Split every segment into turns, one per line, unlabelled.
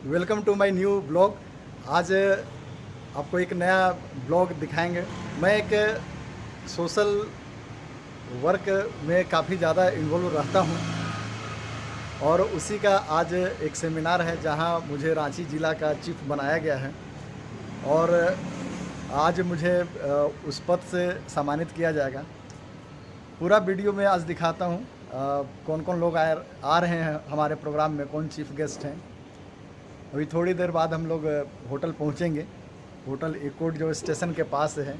Welcome to my new blog. आज आपको एक नया ब्लॉग दिखाएंगे। मैं एक सोशल वर्क में काफ़ी ज़्यादा इन्वॉल्व रहता हूं और उसी का आज एक सेमिनार है जहां मुझे रांची ज़िला का चीफ बनाया गया है और आज मुझे उस पद से सम्मानित किया जाएगा। पूरा वीडियो में आज दिखाता हूं कौन कौन लोग आ रहे हैं हमारे प्रोग्राम में, कौन चीफ गेस्ट हैं। अभी थोड़ी देर बाद हम लोग होटल पहुंचेंगे। होटल एयरपोर्ट जो स्टेशन के पास है,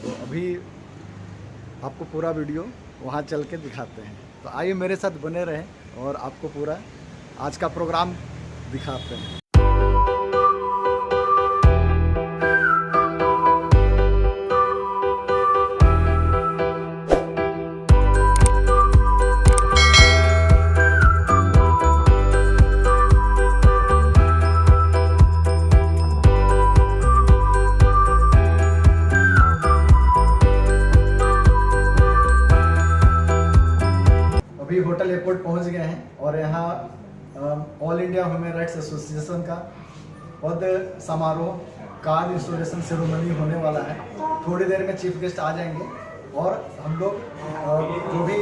तो अभी आपको पूरा वीडियो वहां चल के दिखाते हैं। तो आइए मेरे साथ बने रहें और आपको पूरा आज का प्रोग्राम दिखाते हैं। अभी होटल एयरपोर्ट पहुंच गए हैं और यहाँ all India human rights association का पद समारोह कार्ड इंस्टॉलेशन सेरेमनी होने वाला है। थोड़ी देर में चीफ गेस्ट आ जाएंगे और हम लोग जो भी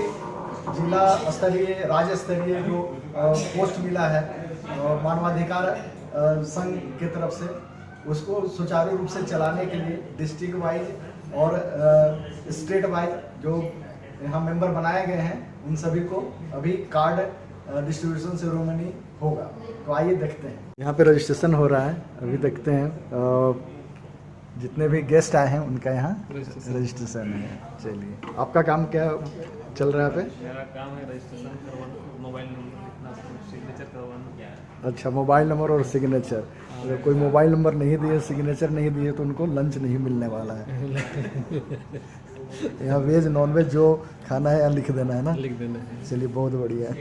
जिला स्तरीय राज्य स्तरीय जो पोस्ट मिला है मानवाधिकार संघ की तरफ से, उसको सुचारू रूप से चलाने के लिए डिस्ट्रिक्ट वाइज और स्टेट वाइज जो यहाँ मेंबर बनाए गए हैं, उन सभी को अभी कार्ड डिस्ट्रीब्यूशन सेरेमनी होगा। तो आइए देखते हैं। यहाँ पे रजिस्ट्रेशन हो रहा है, अभी देखते हैं जितने भी गेस्ट आए हैं उनका यहाँ रजिस्ट्रेशन है। चलिए, आपका काम क्या चल रहा है पे?
मेरा काम है रजिस्ट्रेशन करवाना, मोबाइल नंबर लिखना, सिग्नेचर करवाना।
अच्छा, मोबाइल नंबर और सिग्नेचर। अगर कोई मोबाइल नंबर नहीं दिए, सिग्नेचर नहीं दिए तो उनको लंच नहीं मिलने वाला है। यहाँ वेज नॉन वेज जो खाना है यहाँ लिख देना है ना?
लिख देना है।
चलिए, बहुत बढ़िया है।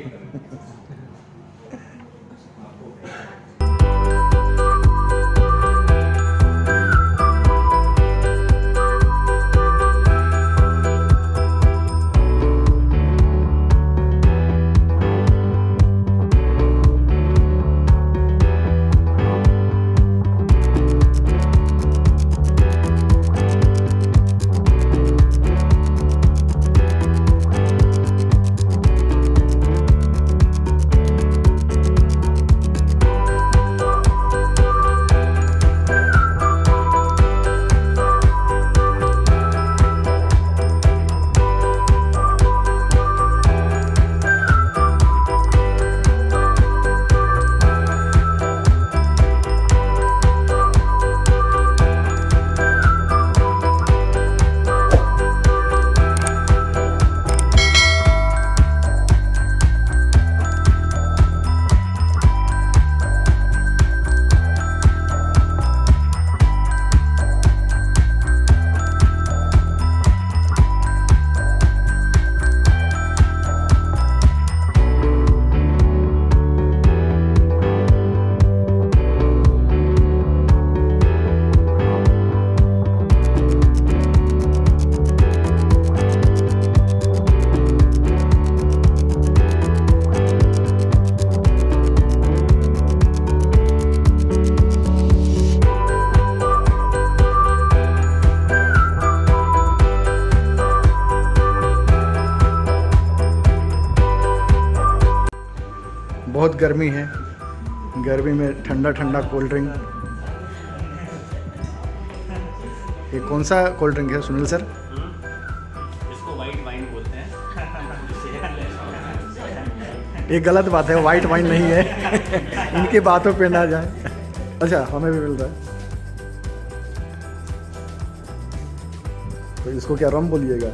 बहुत गर्मी है, गर्मी में ठंडा ठंडा कोल्ड ड्रिंक। ये कौन सा कोल्ड ड्रिंक है सुनील सर?
इसको वाइट वाइन बोलते हैं।
ये गलत बात है, वाइट वाइन नहीं है। इनकी बातों पे ना जाए। अच्छा, हमें भी मिल रहा है। तो इसको क्या रम बोलिएगा?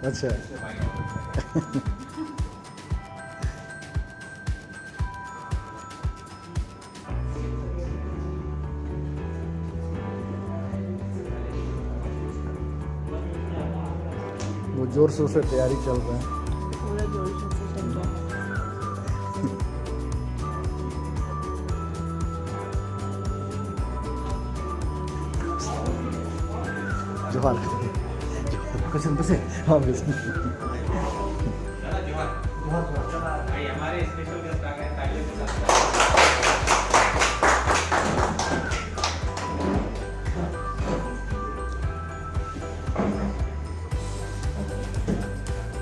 अच्छा। वो जोर शोर से तैयारी चल रहा है।
पूरा जोर शोर से चल रहा है।
जोहार। क्वेश्चन पूछे हाँ क्वेश्चन
भाई हमारे स्पेशल गेस्ट आ गए तालियों के साथ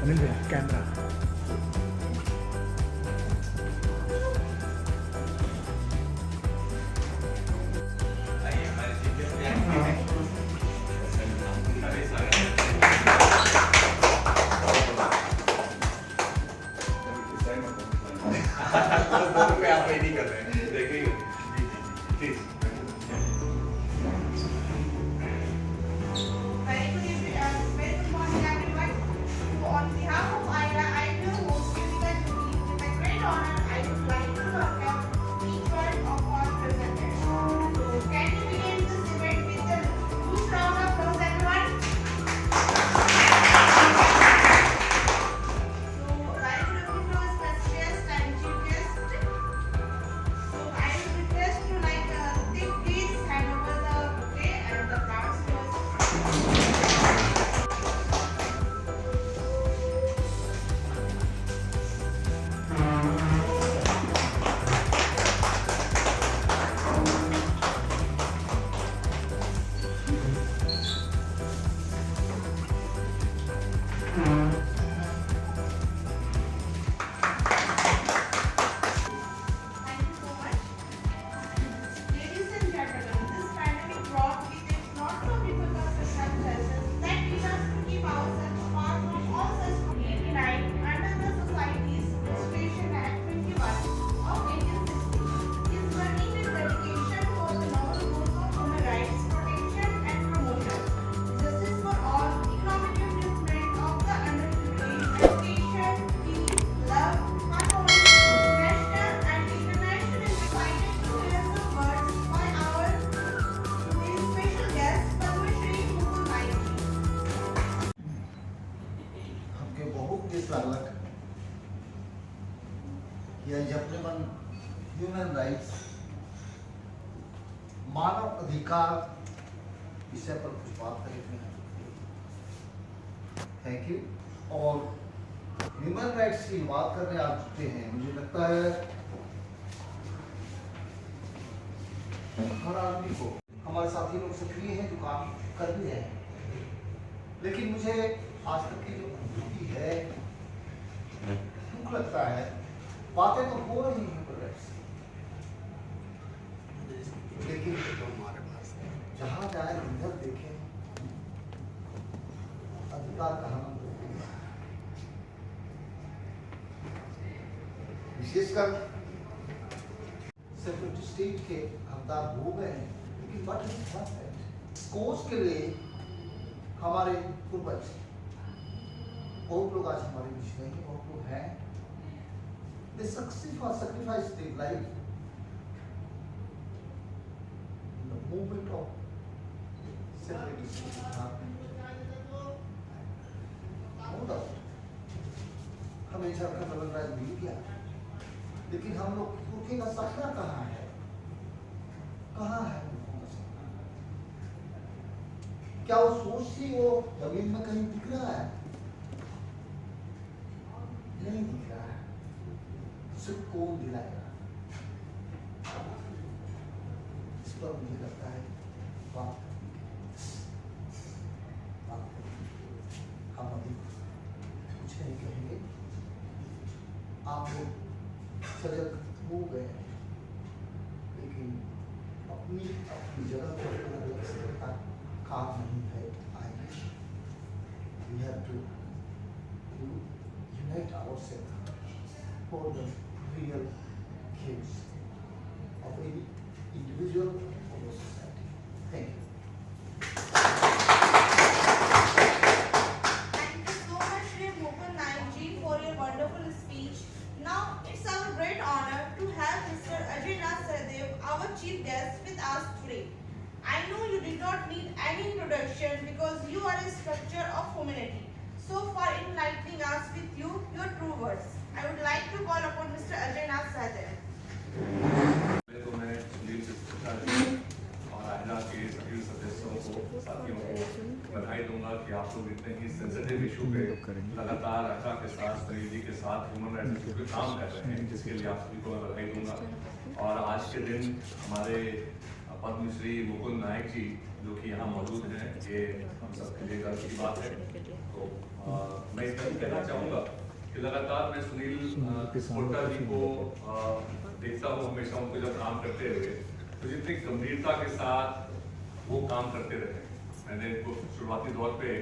अनिल भैया कैमरा
आइए हमारे चीफ गेस्ट भी आए हैं सभी स्वागत है आप नहीं कर रहे हैं देखिए जी
Very good evening, very good morning everyone. So on behalf of IRA, I am your host Yudhika Judy. With a great honor, I would like to welcome each one of our presenters. So can you begin this event with a huge round of applause, everyone? So very good evening to our special guest and chief guest. So I will request you please hand over the bouquet and the flowers to us. Thank you so much. Ladies and gentlemen, this pandemic brought with it lots of difficult circumstances that lead us to keep ourselves apart from all such unite under the Society's Registration Act 21 of 1860 is running with dedication for the noble goals of human rights, protection and promotion, justice for all, economic upliftment of the underprivileged, education, peace, love, harmony, national and international recited to millions of words by our very special guest, Padma Shri Mukul Naik ji.
हमके बहुत देश लागलक कि अपने मन human rights मानव अधिकार विषय पर कुछ बात करेंगे। Thank you. और ह्यूमन राइट्स की बात करने आ चुके हैं, मुझे लगता है हर आदमी को, हमारे साथी लोग सक्रिय हैं जो काम कर भी रहे हैं, लेकिन मुझे आज तक की जो अनुभूति है, दुख लगता है। बातें तो हो रही हैं प्रोग्रेस, लेकिन जहाँ जाए अंदर देखें अधिकार कहाँ विशेषकर सिर्फ स्टेट के हकदार हो गए हैं, लेकिन बट कोर्स के लिए हमारे पूर्वज बहुत लोग आज हमारे बीच नहीं, बहुत लोग हैं, they sacrifice their life in the movement of separation. No doubt, हमें झारखंड अलग राज्य मिल गया, लेकिन हम लोग उठे का सपना कहाँ है? कहाँ है उनका सपना? क्या वो सोच थी वो जमीन में कहीं दिख रहा है? नहीं दिख रहा है। सिर्फ कौन दिलाएगा? इस पर मुझे लगता है बात हम अभी कुछ नहीं कहेंगे। आप लोग सजग हो गए, लेकिन अपनी अपनी जगह पर अलग सकता काम नहीं है। आएंगे, we have to unite ourselves for the real case of any individual or the society. Thank you.
Thank you so much, Shri Mukul Naik ji, for your wonderful speech. Now it's our great honor to have Mr. Ajay Nath Sahdev, our chief guest, with us today. I know you did not need any introduction because you are a structure of humanity. So for enlightening us with your true words, I would like to call upon Mr. Ajay Nath Sahdev.
तो मैं Sunil sister और आयरा के सभी सदस्यों को साथियों को बधाई दूंगा
चाहूँगा कि आप लोग इतने ही सेंसिटिव इशू पे लगातार आशा के साथ, सुनील जी के साथ ह्यूमन राइट्स इशू पे काम कर रहे हैं, जिसके लिए आप सभी को मैं बधाई दूंगा। और आज के दिन हमारे पद्मश्री मुकुंद नायक जी जो कि यहाँ मौजूद हैं, ये हम सबके लिए गर्व की बात है। तो मैं इतना ही कहना चाहूँगा कि लगातार मैं सुनील कोटा जी को देखता हूँ हमेशा, उनको जब काम करते हुए तो जितनी गंभीरता के साथ वो काम करते रहे। मैंने इनको शुरुआती दौर पे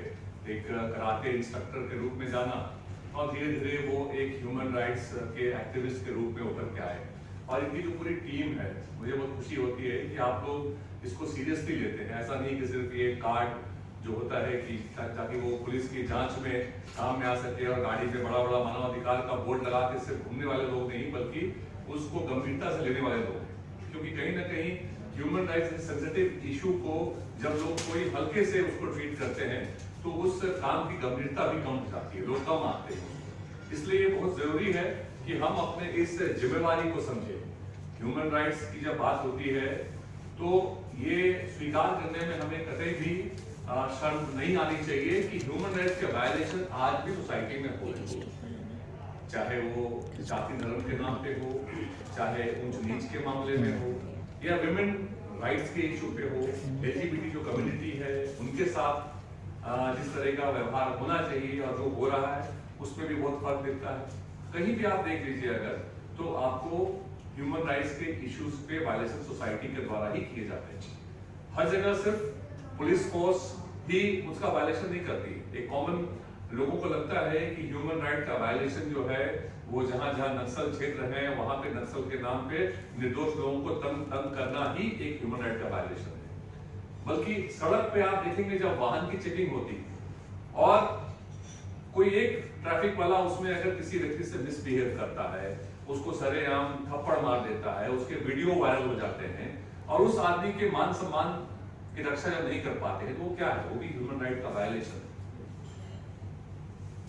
एक कराटे इंस्ट्रक्टर के रूप में जाना और धीरे धीरे वो एक ह्यूमन राइट्स के एक्टिविस्ट के रूप में उभर के आए। और इनकी जो पूरी टीम है, मुझे बहुत खुशी होती है कि आप लोग इसको सीरियसली लेते हैं। ऐसा नहीं कि सिर्फ ये कार्ड जो होता है कि ताकि वो पुलिस की जांच में काम में आ सके और गाड़ी पे बड़ा बड़ा मानवाधिकार का बोर्ड लगा के सिर्फ घूमने वाले लोग नहीं, बल्कि उसको गंभीरता से लेने वाले लोग हैं। क्योंकि कहीं ना कहीं ह्यूमन राइट्स सेंसिटिव इशू को जब लोग कोई हल्के से उसको ट्रीट करते हैं तो उस काम की गंभीरता भी कम हो जाती है, लोग कम आते हैं। इसलिए ये बहुत जरूरी है कि हम अपने इस जिम्मेवारी को समझें। ह्यूमन राइट्स की जब बात होती है तो ये स्वीकार करने में हमें कतई भी शर्म नहीं आनी चाहिए कि ह्यूमन राइट्स के वायलेशन आज भी सोसाइटी में हो रहे हैं, चाहे वो जाति धर्म के नाम पे हो, चाहे ऊंच नीच के मामले में हो, या विमेन राइट्स के इशू पे हो, LGBT जो कम्युनिटी है उनके साथ जिस तरह का व्यवहार होना चाहिए और जो हो रहा है उसमें भी बहुत फर्क दिखता है। कहीं भी आप देख लीजिए अगर, तो आपको ह्यूमन राइट्स के इश्यूज पे वायलेशन सोसाइटी के द्वारा ही किए जाते हैं। हर जगह सिर्फ पुलिस फोर्स ही उसका वायलेशन नहीं करती। एक कॉमन लोगों को लगता है कि ह्यूमन राइट का वायलेशन जो है वो जहां जहां नक्सल क्षेत्र है वहां पे नक्सल के नाम पे निर्दोष लोगों को तंग करना ही एक ह्यूमन राइट का वायलेशन है। बल्कि सड़क पे आप देखेंगे जब वाहन की चेकिंग होती और कोई एक ट्रैफिक वाला उसमें अगर किसी व्यक्ति से मिसबिहेव करता है, उसको सरेआम थप्पड़ मार देता है, उसके वीडियो वायरल हो जाते हैं और उस आदमी के मान सम्मान की रक्षा जब नहीं कर पाते हैं तो वो क्या है, वो भी ह्यूमन राइट का वायलेशन है।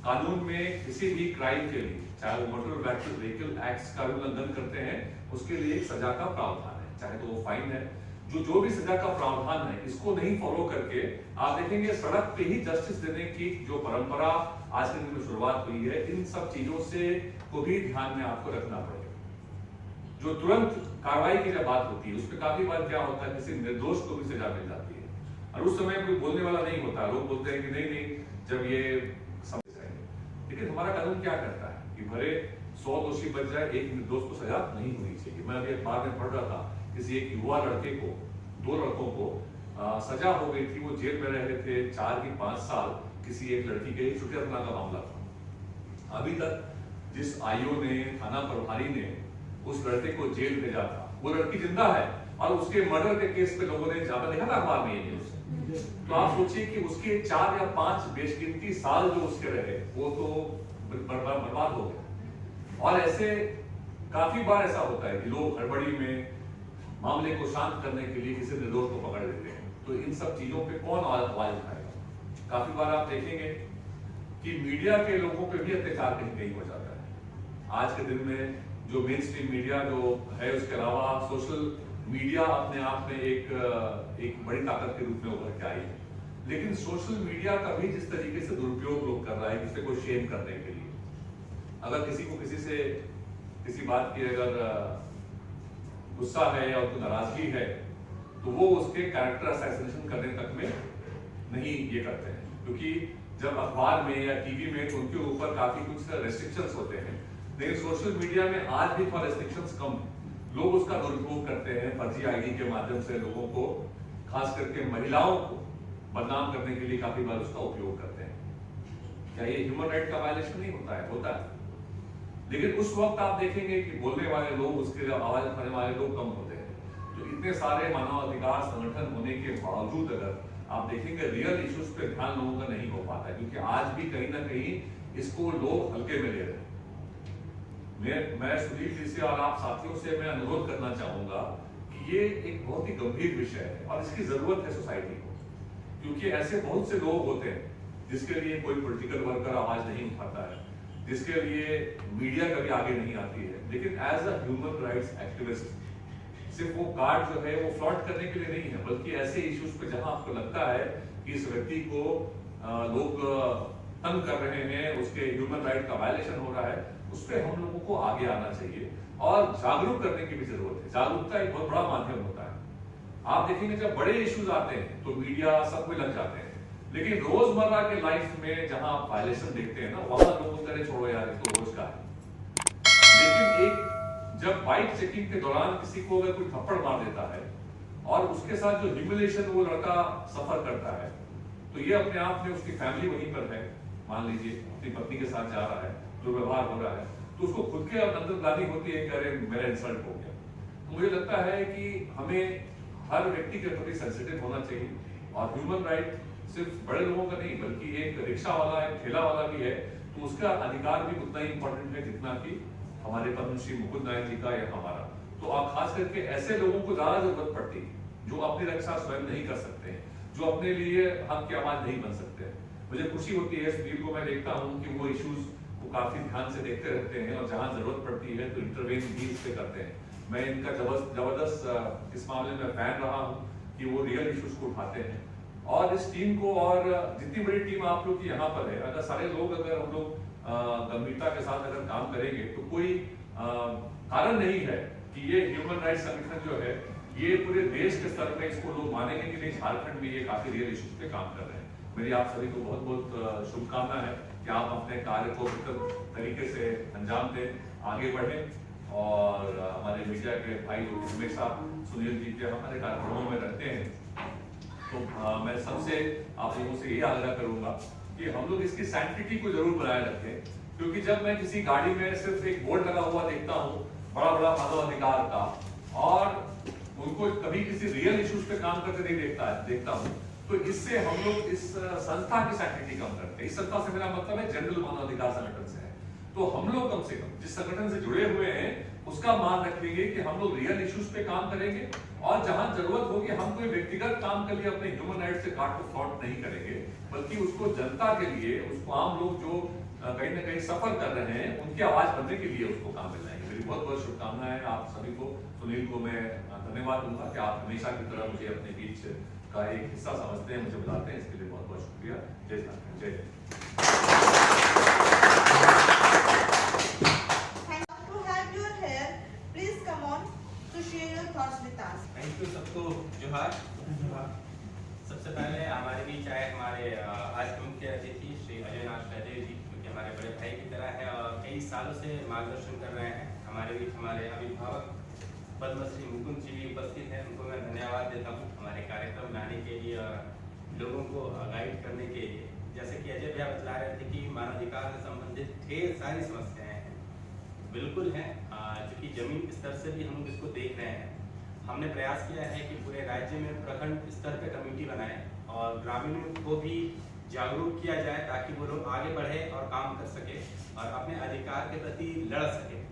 कानून में किसी भी क्राइम के लिए, चाहे वो मोटर व्हीकल एक्ट का उल्लंघन करते हैं, उसके लिए एक सजा का प्रावधान है, चाहे तो वो फाइन है। जो भी सजा का प्रावधान है, इसको नहीं फॉलो करके आप देखेंगे सड़क पे ही जस्टिस देने की जो परंपरा आज के दिन में शुरुआत हुई है, इन सब चीजों से को भी ध्यान में आपको रखना पड़ेगा। जो तुरंत कार्रवाई की जब बात होती है उसमें काफी बार क्या होता है, किसी निर्दोष को भी सजा मिल जाती है और उस समय कोई बोलने वाला नहीं होता, लोग बोलते हैं कि नहीं जब ये समझ जाएंगे। लेकिन हमारा कानून क्या करता है कि भले 100 दोषी बच जाए, एक निर्दोष को सजा नहीं होनी चाहिए। मैं अभी अखबार में पढ़ रहा था, किसी एक युवा लड़के को, 2 लड़कों को सजा हो गई थी, वो जेल में रहे थे 4 की 5 साल, किसी एक लड़की के छुटियापना का मामला था। अभी तक जिस आईओ ने, थाना प्रभारी ने उस लड़के को जेल भेजा था, वो लड़की जिंदा है और उसके मर्डर के केस पे लोगों ने ज्यादा देखा था अखबार में ये न्यूज़। तो आप सोचिए कि उसके 4 या 5 बेशकीमती साल जो उसके रहे वो तो बर्बाद हो गए। और ऐसे काफी बार ऐसा होता है कि लोग हड़बड़ी में मामले को शांत करने के लिए किसी निर्दोष को पकड़ लेते हैं। तो इन सब चीजों पे कौन आवाज उठाएगा? काफी बार आप देखेंगे कि मीडिया के लोगों पे भी अत्याचार कहीं कहीं हो जाता है। आज के दिन में जो मेन स्ट्रीम मीडिया जो है, उसके अलावा सोशल मीडिया अपने आप में एक बड़ी ताकत के रूप में उभर के आई है। लेकिन सोशल मीडिया का भी जिस तरीके से दुरुपयोग लोग कर रहा है किसी को शेम करने के लिए, अगर किसी को किसी से किसी बात की अगर गुस्सा है या उसको नाराजगी है तो वो उसके कैरेक्टर असैसिनेशन करने तक में नहीं ये करते हैं, क्योंकि जब अखबार में या टीवी में तो उनके ऊपर काफी कुछ रेस्ट्रिक्शंस होते हैं। लेकिन सोशल मीडिया में आज भी थोड़ा रेस्ट्रिक्शंस कम, लोग उसका दुरुपयोग करते हैं फर्जी आईडी के माध्यम से, लोगों को खास करके महिलाओं को बदनाम करने के लिए काफी बार उसका उपयोग करते हैं। क्या ये ह्यूमन राइट का वायलेशन नहीं होता है? होता है। लेकिन उस वक्त आप देखेंगे कि बोलने वाले लोग, उसके आवाज उठाने वाले लोग कम होते हैं। तो इतने सारे मानवाधिकार संगठन होने के बावजूद अगर आप देखेंगे रियल इश्यूज पे ध्यान लोगों का नहीं हो पाता है, क्योंकि आज भी कहीं ना कहीं इसको लोग हल्के में ले रहे हैं। मैं सुनील जी से और आप साथियों से मैं अनुरोध करना चाहूंगा कि ये एक बहुत ही गंभीर विषय है और इसकी जरूरत है सोसाइटी को, क्योंकि ऐसे बहुत से लोग होते हैं जिसके लिए कोई पॉलिटिकल वर्कर आवाज नहीं उठाता है, जिसके लिए मीडिया कभी आगे नहीं आती है। लेकिन as a human rights activist सिर्फ वो कार्ड जो है वो फ्लॉट करने के लिए नहीं है, बल्कि ऐसे इश्यूज पे जहां आपको लगता है कि इस व्यक्ति को लोग तंग कर रहे हैं, उसके ह्यूमन राइट का वायलेशन हो रहा है, उस पर हम लोगों को आगे आना चाहिए और जागरूक करने की भी जरूरत है। जागरूकता एक बहुत बड़ा माध्यम होता है। आप देखेंगे जब बड़े इश्यूज आते हैं तो मीडिया सब में लग जाते हैं, लेकिन रोजमर्रा के लाइफ में जहां आप वायलेशन देखते हैं ना, वहां लोगों को छोड़ो यार, ये तो रोज का है। लेकिन एक जब बाइक चेकिंग के दौरान किसी को अगर कोई थप्पड़ मार देता है और उसके साथ जो ह्यूमिलिएशन वो लड़का सफर करता है, तो ये अपने आप में उसकी फैमिली वहीं पर है, मान लीजिए अपनी पत्नी के साथ जा रहा है, जो व्यवहार हो रहा है, तो उसको खुद के अंदर ग्लानि होती है कि अरे मेरा इंसल्ट हो गया। तो मुझे लगता है कि हमें हर व्यक्ति के प्रति सेंसिटिव होना चाहिए और ह्यूमन राइट सिर्फ बड़े लोगों का नहीं बल्कि एक रिक्शा वाला, एक ठेला वाला भी है, तो उसका अधिकार भी उतना ही इंपॉर्टेंट है जितना कि हमारे पद्मश्री मुकुंद नायक जी का या हमारा। तो आप खास करके ऐसे लोगों को ज्यादा जरूरत पड़ती है जो अपनी रक्षा स्वयं नहीं कर सकते हैं, जो अपने लिए हक की आवाज नहीं बन सकते। मुझे खुशी होती है सुनील को मैं देखता हूँ कि वो इश्यूज को काफी ध्यान से देखते रहते हैं और जहां जरूरत पड़ती है तो इंटरवेन भी इस पे करते हैं। मैं इनका जबरदस्त इस मामले में फैन रहा हूँ कि वो रियल इश्यूज को उठाते हैं। और इस टीम को, और जितनी बड़ी टीम आप लोग की यहाँ पर है, अगर सारे लोग अगर हम लोग गंभीरता के साथ अगर काम करेंगे तो कोई कारण नहीं है कि ये ह्यूमन राइट्स संगठन जो है ये पूरे देश के स्तर पे इसको लोग मानेंगे कि नहीं झारखंड में ये काफी रियल इश्यूज पे काम कर रहे हैं। मेरी आप सभी को बहुत बहुत शुभकामना है कि आप अपने कार्य को बेहतर तरीके से अंजाम दें, आगे बढ़ें और हमारे मीडिया के भाई जो हमेशा सुनील जी के हमारे कार्यक्रमों में रहते हैं, तो मैं सबसे आप लोगों से ये आग्रह करूंगा कि हम लोग इसकी सैंक्टिटी को जरूर बनाए रखें, क्योंकि जब मैं किसी गाड़ी में सिर्फ एक बोर्ड लगा हुआ देखता हूँ बड़ा बड़ा मानव अधिकार का और उनको कभी किसी रियल इश्यूज पे काम करते नहीं देखता हूँ, तो इससे हम लोग इस संस्था की सैंक्टिटी कम करते हैं। इस संस्था से मेरा मतलब है जनरल मानव अधिकार संगठन से है। तो हम लोग कम से कम जिस संगठन से जुड़े हुए हैं उसका मान रखेंगे कि हम लोग रियल इश्यूज पे काम करेंगे और जहां जरूरत होगी हम कोई व्यक्तिगत काम के लिए अपने ह्यूमन राइट से काट को फ्रॉड नहीं करेंगे, बल्कि उसको जनता के लिए, उसको आम लोग जो कहीं ना कहीं सफर कर रहे हैं उनकी आवाज बनने के लिए उसको काम मिल जाएंगे। मेरी बहुत बहुत शुभकामनाएं आप सभी को। सुनील को मैं धन्यवाद दूंगा कि आप हमेशा की तरह मुझे अपने बीच का एक हिस्सा समझते हैं, मुझे बताते हैं, इसके लिए बहुत बहुत शुक्रिया। जय झारखंड, जय Hind.
To have your hair, please come on to share your thoughts with us.
Thank you सबको जोहार। सबसे पहले हमारे बीच आए हमारे आज के मुख्य अतिथि श्री अजय नाथ सहदेव जी, जो कि हमारे बड़े भाई की तरह है और कई सालों से मार्गदर्शन कर रहे हैं। हमारे बीच हमारे अभिभावक पद्मश्री मुकुंद जी भी उपस्थित हैं, उनको मैं धन्यवाद देता हूँ हमारे कार्यक्रम में आने के लिए और लोगों को गाइड करने के लिए। जैसे कि अजय भैया बतला रहे थे कि मानवाधिकार से संबंधित ढेर सारी समस्याएं हैं, बिल्कुल हैं, चूँकि जमीन स्तर से भी हम लोग इसको देख रहे हैं। हमने प्रयास किया है कि पूरे राज्य में प्रखंड स्तर पे कमेटी बनाएं और ग्रामीणों को भी जागरूक किया जाए ताकि वो लोग आगे बढ़े और काम कर सके और अपने अधिकार के प्रति लड़ सके।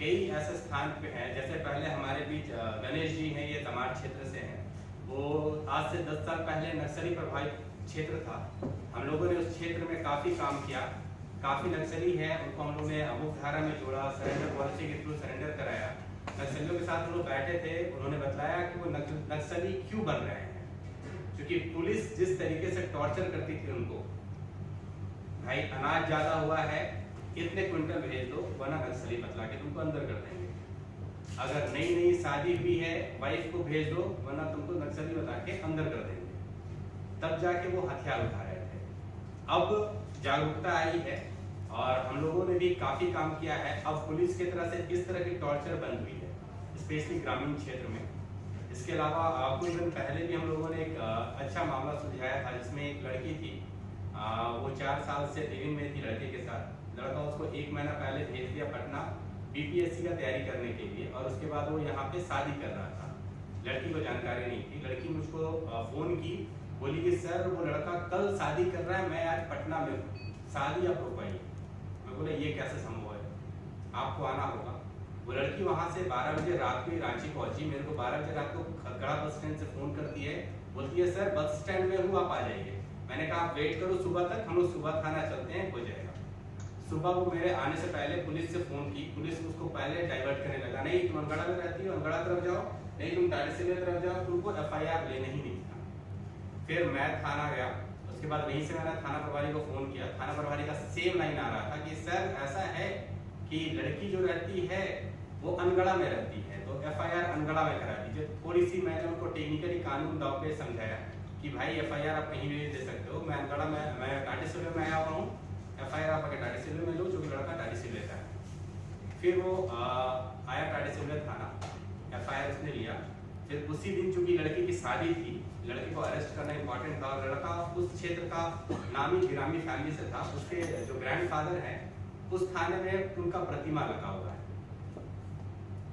कई ऐसे स्थान पे हैं, जैसे पहले हमारे बीच गणेश जी हैं, ये तमाड़ क्षेत्र से हैं। वो आज से 10 साल पहले नक्सली प्रभावित क्षेत्र था। हम लोगों ने उस क्षेत्र में काफ़ी काम किया, काफ़ी नक्सली है उनको हम लोगों ने मुख्यधारा में जोड़ा, सरेंडर पॉलिसी के थ्रू सरेंडर कराया। नक्सलियों के साथ हम लोग बैठे थे, उन्होंने बताया कि वो नक्सली क्यों बन रहे हैं, क्योंकि पुलिस जिस तरीके से टॉर्चर करती थी उनको, भाई अनाज ज़्यादा हुआ है इतने क्विंटल भेज दो वरना नक्सली बतला के तुमको अंदर कर देंगे। अगर नई नई शादी हुई है वाइफ को भेज दो वरना तुमको नक्सली बता के अंदर कर देंगे। तब जाके वो हथियार उठा रहे थे। अब जागरूकता आई है और हम लोगों ने भी काफी काम किया है। अब पुलिस की तरह से इस तरह की टॉर्चर बंद हुई है, स्पेशली ग्रामीण क्षेत्र में। इसके अलावा कुछ दिन पहले भी हम लोगों ने एक अच्छा मामला सुलझाया था, जिसमें एक लड़की थी, वो 4 साल से लिविंग में थी लड़के के साथ। लड़का उसको 1 महीना पहले भेज दिया पटना बीपीएससी का तैयारी करने के लिए और उसके बाद वो यहाँ पे शादी कर रहा था। लड़की को जानकारी नहीं थी। लड़की मुझको फोन की, बोली कि सर वो लड़का कल शादी कर रहा है, मैं आज पटना में हूँ, शादी आप रुकवाइए। मैं बोला ये कैसे संभव है, आपको आना होगा। वो लड़की वहाँ से 12 बजे रात को रांची पहुंची। मेरे को 12 बजे रात को खड़गड़ा बस स्टैंड से फोन करती है, बोलती है सर बस स्टैंड में हूँ, आप आ जाइए। मैंने कहा आप वेट करो सुबह तक, हम लोग सुबह थाना चलते हैं, हो जाएगा। सुबह वो मेरे आने से पहले पुलिस से फोन की, पुलिस उसको पहले डाइवर्ट करने लगा, नहीं तुम अनगढ़ा में रहती हो, अनगढ़ा तरफ जाओ, नहीं तुम टाटीसिलर तरफ जाओ, तुमको FIR लेना ही नहीं था। फिर मैं थाना गया, उसके बाद वहीं से मैंने थाना प्रभारी को फ़ोन किया। थाना प्रभारी का सेम लाइन आ रहा था कि सर ऐसा है कि लड़की जो रहती है वो अनगढ़ा में रहती है, तो FIR अनगढ़ा में करा दीजिए। थोड़ी सी मैंने उनको टेक्निकली कानून दाव पे समझाया कि भाई FIR आप कहीं भी दे सकते हो, मैं अनगढ़ा में, मैं टाटीसिलवे में आया हुआ हूँ, FIR आप आके टाटीसिलवे में लो, जो कि लड़का टाटीसिलवे लेता है। फिर वो आया टाटीसिलवे थाना, FIR उसने लिया। फिर उसी दिन चूंकि लड़की की शादी थी, लड़की को अरेस्ट करना इंपॉर्टेंट था, और लड़का उस क्षेत्र का नामी गिरामी फैमिली से था। उसके जो ग्रैंडफादर हैं उस थाने में उनका प्रतिमा लगा हुआ है।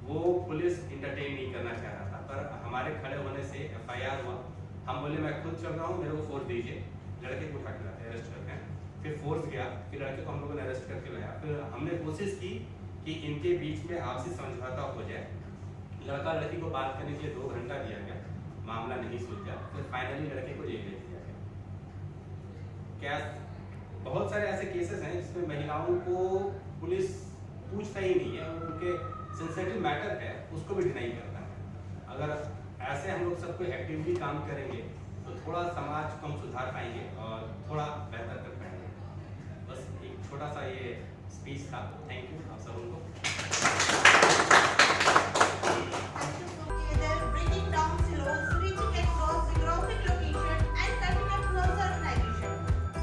वो पुलिस इंटरटेन नहीं करना चाह रहा था, पर हमारे खड़े होने से FIR हुआ। हम बोले मैं खुद चल रहा हूँ, मेरे को फोर्स दीजिए। लड़के को उठा के लाते, अरेस्ट करते हैं। फिर फोर्स गया, फिर लड़के को हम लोगों ने अरेस्ट करके लाया। फिर हमने कोशिश की कि इनके बीच में आपसी समझौता हो जाए। लड़का लड़की को बात करने के लिए 2 घंटा दिया गया, मामला नहीं सुलझा। फिर फाइनली लड़के को जेल भेज दिया गया। क्या बहुत सारे ऐसे केसेस हैं जिसमें महिलाओं को पुलिस पूछता ही नहीं है, उनके सेंसिटिव मैटर है उसको भी डिनाई करता है। अगर ऐसे हम लोग सबको एक्टिवली काम करेंगे तो थोड़ा समाज को हम सुधार पाएंगे और थोड़ा बेहतर कर पाएंगे। बस एक छोटा सा ये स्पीच था। थैंक यू आप सब उनको।
Together, breaking down silos, reaching across geographic location, and cutting across urbanization.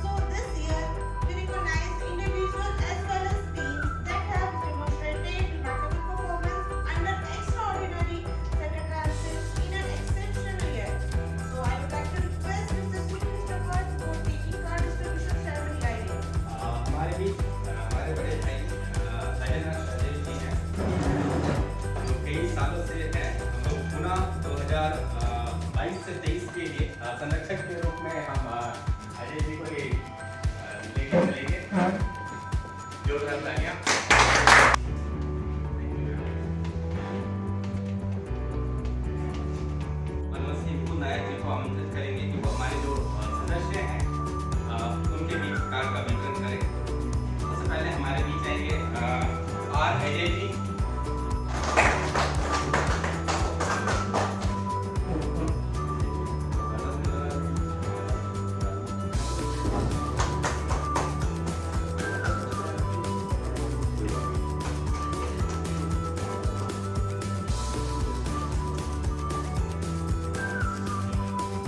So this year, we recognize individuals as well as teams that have demonstrated remarkable performance under extraordinary circumstances in an exceptional year. So I would like to request Mr. Chief Minister for taking card distribution ceremony guidance.
हमारे बीच हमारे बड़े भाई अजय जी हैं, जो कई सालों से हैं। हम लोग पुनः 2022 से 23 के लिए संरक्षक के रूप में हम अजय जी को लेके चलेंगे। जोरदार तालियां। मनमोहन सिंह नायक जी को आमंत्रित करेंगे कि वो हमारे जो सदस्य हैं उनके बीच कार्ड का वितरण करें। सबसे पहले हमारे बीच आएंगे R अजय जी।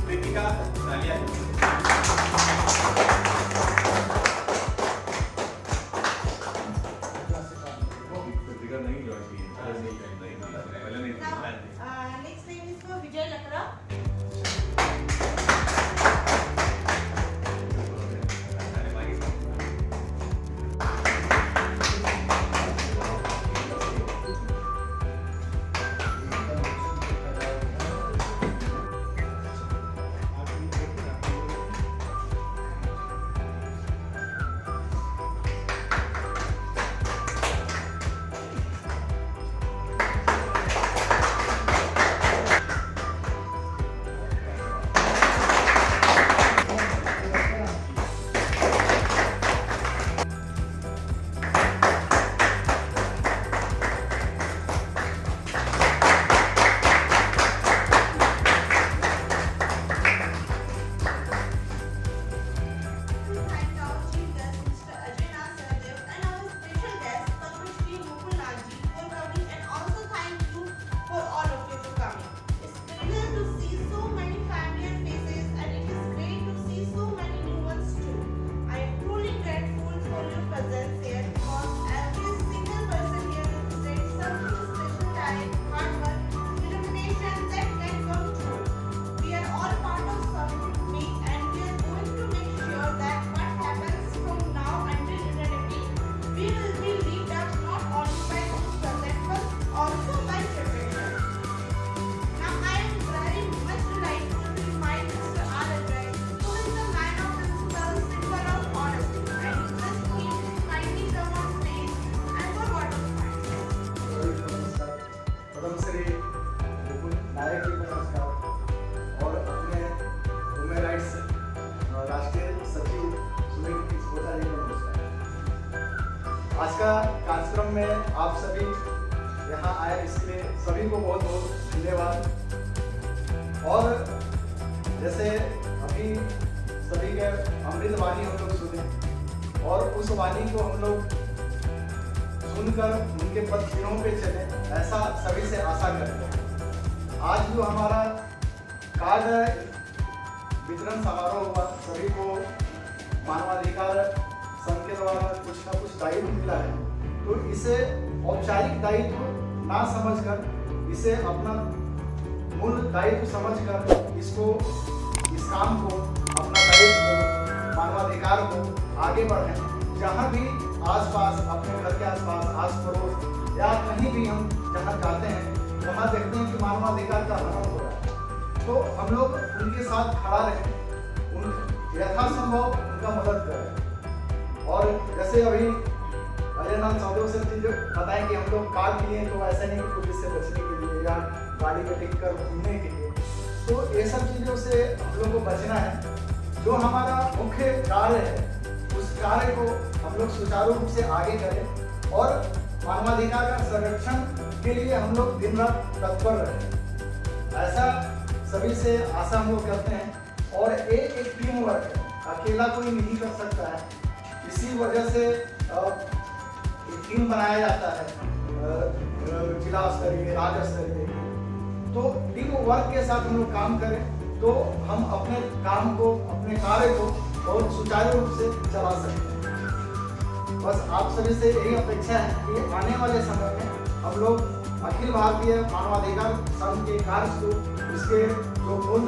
कृतिका सालिया जी।
नहीं ज्वाइन की पहले नहीं
Now, next name is for Vijay Lakra.
अरे भाई
आज का कार्यक्रम में आप सभी यहाँ आए इसके लिए सभी को बहुत बहुत धन्यवाद। और जैसे अभी सभी के अमृत वाणी हम लोग सुने और उस वाणी को हम लोग सुनकर उनके पदचिन्हों पे चले, ऐसा सभी से आशा करते हैं। आज जो हमारा कार्ड वितरण समारोह हुआ, सभी को मानवाधिकार संघ के द्वारा कुछ ना कुछ दायित्व मिला है, तो इसे औपचारिक दायित्व ना समझकर, इसे अपना मूल दायित्व समझकर इसको, इस काम को, अपना दायित्व, मानवाधिकार को आगे बढ़ाएं। जहाँ भी आसपास, अपने घर के आसपास, आस पड़ोस या कहीं भी हम जहाँ जाते हैं वहाँ देखते हैं कि मानवाधिकार का हनन हो रहा है, तो हम लोग उनके साथ खड़ा रहें, यथासंभव उनका मदद करें। और जैसे अभी अजयनाथ चौधरी सर जी जो बताएं कि हम लोग कार लिए, तो ऐसा नहीं कि पुलिस से बचने के लिए या गाड़ी में टिक कर घूमने के लिए, तो ये सब चीज़ों से हम लोग को बचना है। जो हमारा मुख्य कार्य है उस कार्य को हम लोग सुचारू रूप से आगे करें और मानवाधिकार का संरक्षण के लिए हम लोग दिन रात तत्पर रहें, ऐसा सभी से आशा हम लोग करते हैं। और एक टीम वर्क है, अकेला कोई नहीं कर सकता है, इसी वजह से एक टीम बनाया जाता है जिला स्तरीय, राज्य स्तरीय। तो टीम वर्क के साथ हम लोग काम करें तो हम अपने काम को, अपने कार्य को बहुत सुचारू रूप से चला सकते हैं। बस आप सभी से यही अपेक्षा है कि आने वाले समय में हम लोग अखिल भारतीय मानवाधिकार संघ के कार्य को, उसके जो मूल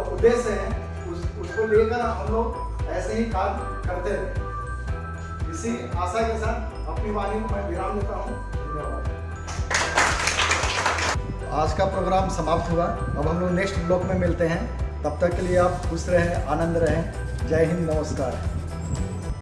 उद्देश्य है उसको लेकर हम लोग ऐसे ही काम करते रहे। इसी आशा के साथ अपनी वाणी को मैं विराम देता हूँ। धन्यवाद। आज का प्रोग्राम समाप्त हुआ, अब हम लोग नेक्स्ट ब्लॉक में मिलते हैं। तब तक के लिए आप खुश रहें, आनंद रहें। जय हिंद, नमस्कार।